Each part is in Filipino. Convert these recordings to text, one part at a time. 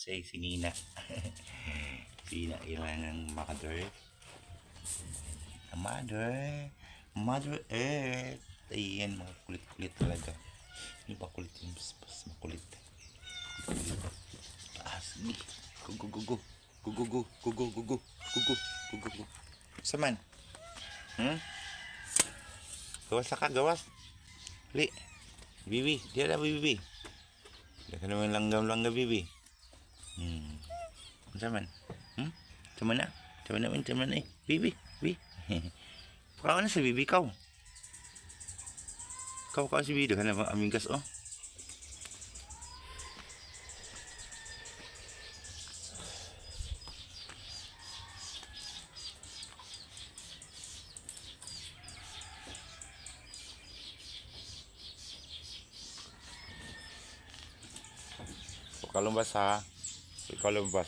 Say si Nina. Si Nina ilang mother. Mother Earth. Ayan, mga kulit-kulit talaga. Yung pa kulit yung mas makulit. Sige. Go. Go. Saman? Gawas ka, gawas. Li. Bibi, dia dah bibi. Dia kena main langgam-langgam bibi. Saman? Macam mana? Macam mana eh? Bibi. Kau na si bibi kau. Kau si bibi dah kena ambil gas oh. Kalau basah, kalau lepas,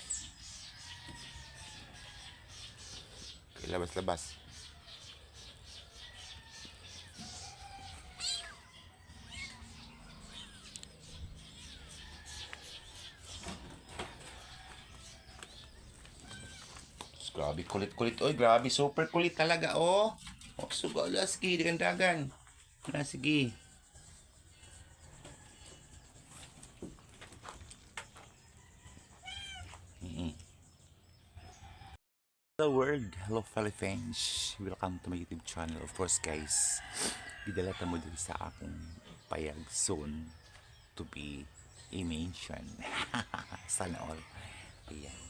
lepas. Grabe kulit-kulit, oy, grabe super kulit talaga oh. Oh, sugala sige dagan-dagan. Na sige. Hello world, hello Philippines. Welcome to my YouTube channel. Of course guys, idalata mo din sa akong payag soon to be a mention. Sana all. Ayan.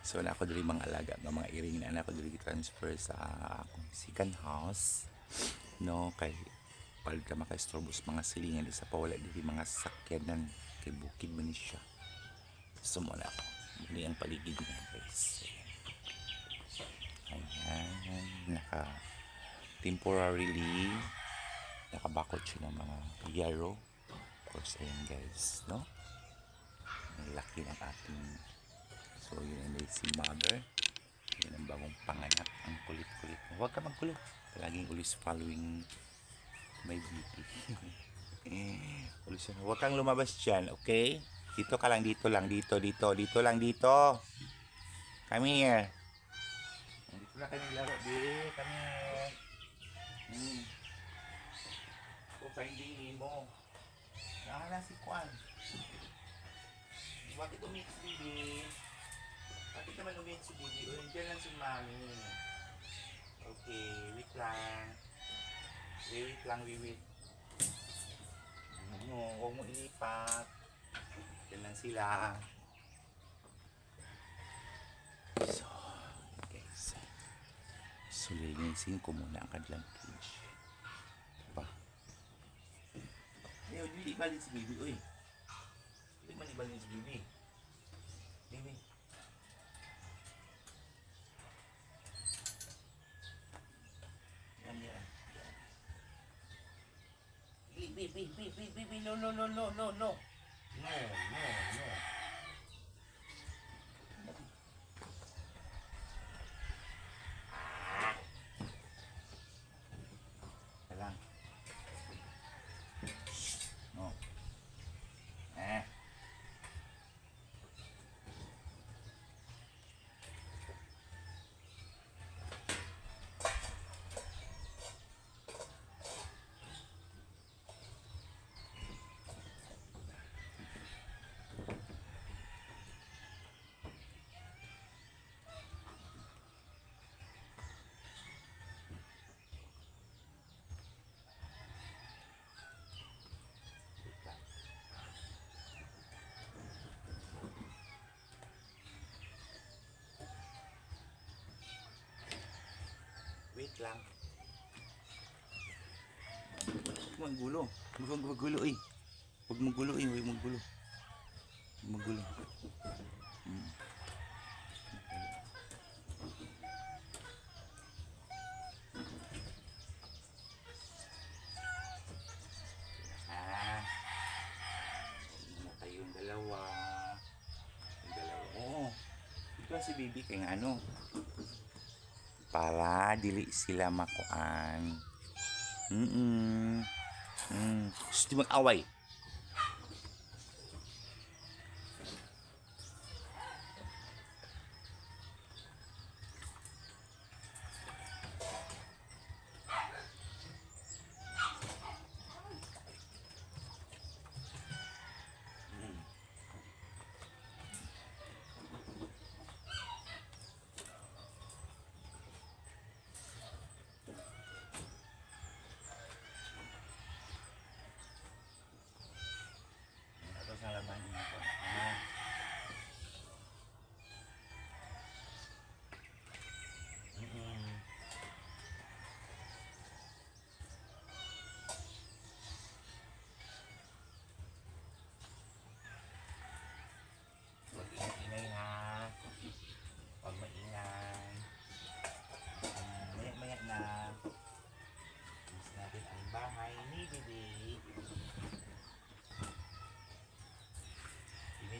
So na ako dili mga alaga, mga iring na ako dili transfer sa akong second house. No, kay palit ka maka-estrobos mga silingan sa pawala dili mga sakyanan kay bukid man siya. So muna ako. Muli ang paligid niya guys. Ayan. Temporarily nakabakot siya ng mga yarrow. Of course, ayan guys, no? Ang laki ng ating, so yun ang si mother. Yun ang bagong panganak. Ang kulit-kulit. Huwag ka magkulo. Laging always following my beauty. Huwag kang lumabas dyan, okay? Dito ka lang, dito lang. Dito. Come here. Dito lang kayo naglaro, di. Come here. Paindingin mo. Nakala si Kwan. Bakit umix, baby? Bakit naman umix si baby? Diyan lang si mami. Okay, wait lang. Wait. Huwag mo ilipat. Diyan lang sila. So, guys. So, lilinisin ko muna ang kanilang cage. Diba? Hindi ibalin si baby, uy. Hindi man ibalin si baby. Baby. Yan. Baby, no. No. Lang. No. Wait lang. Huwag magulo eh. Huwag magulo. Kayong dalawa. Oo. Ito si baby kay ano. Para dili sila makuan. Gusto mag-away.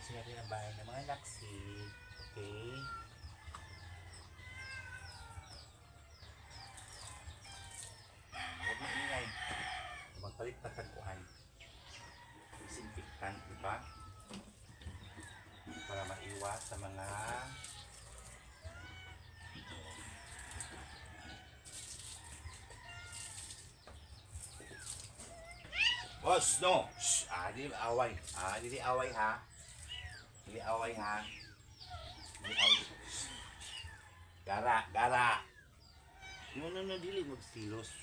ayusin natin ang bahay ng mga laksi. Okay? Huwag maingay. Magpalit na tagpuan. Disinfectant, diba? Para maiwas sa mga boss, no! Shh! Di away. Di away ha. Di away ha. Di away. Shh. Gara. No, dili magsilos.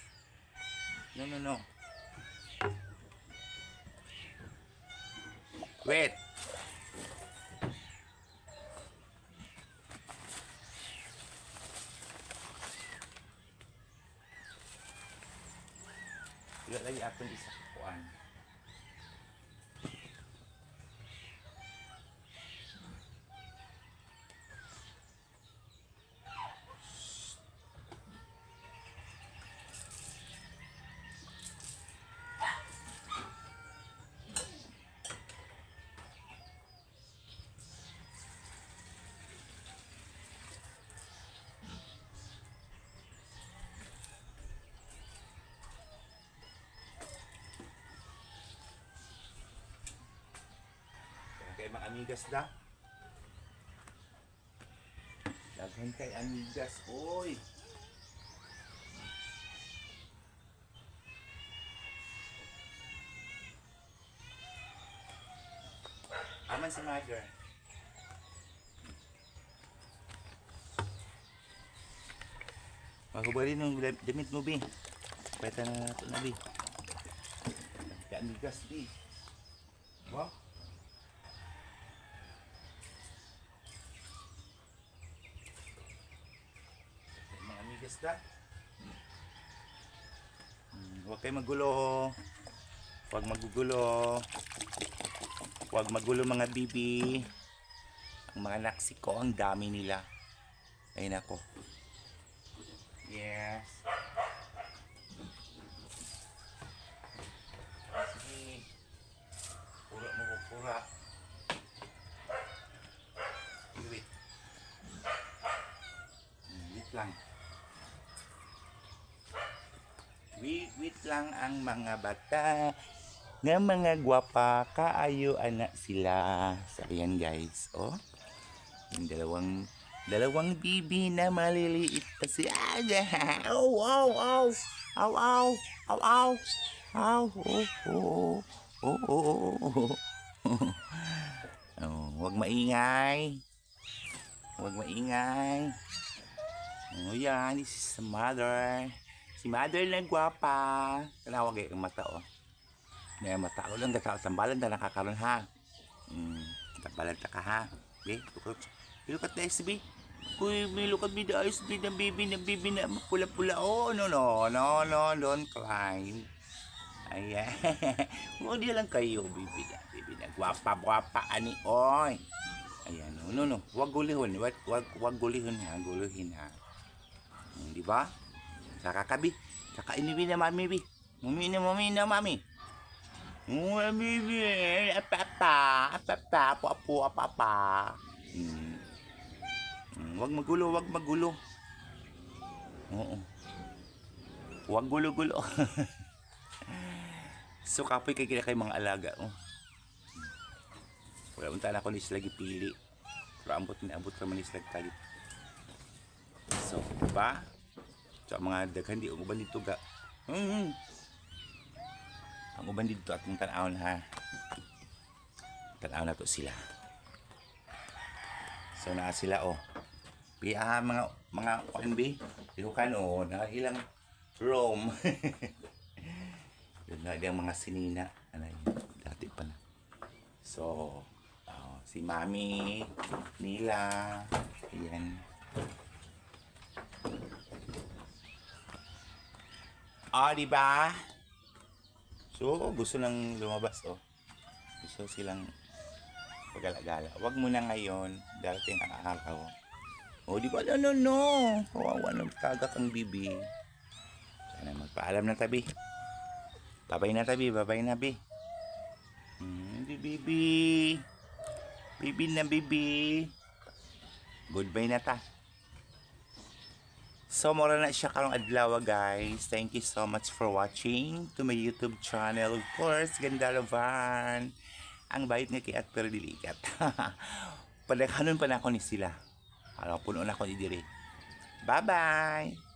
No. Wait. Wala lagi atong isa kuan. Kay mga amigas da. Daghan kay amigas, oy. Aman si mother. Magubali ng damit mo, Bi. Pwede na natin na, Bi. Kay amigas, Bi. Wow. Isda. Huwag kayo magulo. Huwag magugulo. Huwag magulo mga bibi. Ang mga naksi ko, ang dami nila. Ayun ako. Yes. Sige. Pura mo ko, pura. Wait. Wait lang. Wait lang ang mga bata nga mga gwapa kaayo anak sila. So ayan guys, oh. Yung dalawang bibi na maliliit pa si Aga. Ow. Huwag maingay. Oh yan, this is the mother. Si mother lang gwapa. Kanawag ang mata, oh. May mata ko lang, tambalan na nakakaroon, ha. Tambalan ta ka, ha. Be, lukat na SB. Kuy, may lukat me the SB ng baby na pula-pula. Oh, no, don't cry. Ayan. Hindi lang kayo, baby na. Gwapa, ani, oy. Ayan, no. Huwag gulihon, ha. Guluhin, ha. Di ba? Saka kabi, saka inibi na mami, Bi. Mami na mami. Bibi, apapa, apa. Huwag magulo. Oo. Huwag gulo. So, kapoy kay mga alaga, oh. Wala unta na ako ni sila gipili. Pero ambot ka man ni sila kalit. So, diba? So, mga daghan di ang uban dito ga. Ang uban dito atong tan-awon, ha. Tan-aw na to sila. So naa sila, oh. Piha mga ONB, dihukan, oh, na ilang room. Yun na yung mga sinina, dati pa na. So, si Mami nila, ayan. Diba? So, gusto nang lumabas, oh. Gusto silang pagala-gala. Huwag mo na ngayon, darating ang araw. Di ba? No. Kawawa ng tagak ang bibi. Sana magpaalam na, tabi. Babay na, Bi. Hindi, bibi. Bibi na bibi. Goodbye na ta. So, mura na siya karong adlaw, guys. Thank you so much for watching to my YouTube channel. Of course, Ganda Lavan. Ang bayit nga kay at pero dilikat. Padaghanon pa na ako ni sila. Puno na ako ni dire. Bye-bye!